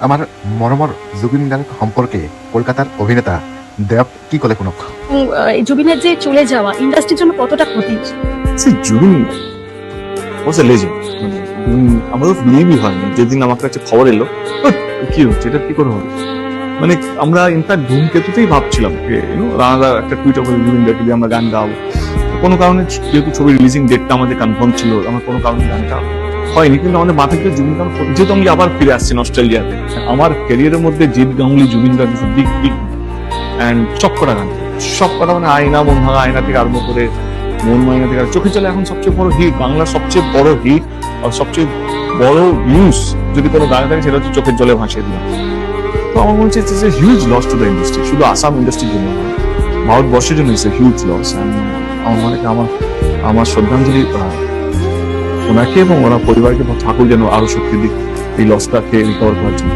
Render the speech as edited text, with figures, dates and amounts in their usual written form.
আমার মরমর জুবিন গার্গ সম্পর্কে কলকাতার অভিনেতা দেব কি কলে শুনক। এই জুবিনের যে চলে যাওয়া ইন্ডাস্ট্রির জন্য কতটা ক্ষতি? জুবিন ওয়াজ এ লেজেন্ড। আমাদের বিলিভই হয়নি যেদিন আমার কাছে খবর এলো কি হচ্ছে, এটা কি করে হবে। মানে আমরা ইনফ্যাক্ট ধূমকেতুতেই ভাবছিলাম রানাদার একটা টুইট করে জুবিন গার্গকে দিয়ে আমরা গান গাবো। কোনো কারণে যেহেতু ছবির রিলিজিং ডেটটা আমাদের কনফার্ম ছিল, আমার কোনো কারণে গানটা হয়নি, কিন্তু আমাদের মাথায় গিয়ে জুবিন গার্গ যেহেতু আমি আবার ফিরে আসছি অস্ট্রেলিয়াতে। আমার ক্যারিয়ারের মধ্যে Jeet Ganguly Zubeen Garg is big big and সবকটা গান, সবকটা মানে আয়না, মন ভাঙা আয়না থেকে আরম্ভ করে মন মাইনা থেকে চোখে চলে এখন সবচেয়ে বড় হিট, বাংলার সবচেয়ে বড় হিট আর সবচেয়ে বড় নিউজ যদি কোনো গানে থাকে সেটা হচ্ছে চোখের জলে ভাসিয়ে দিলাম। তো আমার মনে হচ্ছে huge loss to the industry, শুধু আসাম ইন্ডাস্ট্রির জন্য নয়, ভারতবর্ষের জন্য ইটস এ হিউজ লস। আমার মনে হয় আমার শ্রদ্ধাঞ্জলি ওনাকে এবং ওনার পরিবারকে ঠাকুর যেন আরো শক্তি দিক এই লসটাকে রিকভার করার জন্য।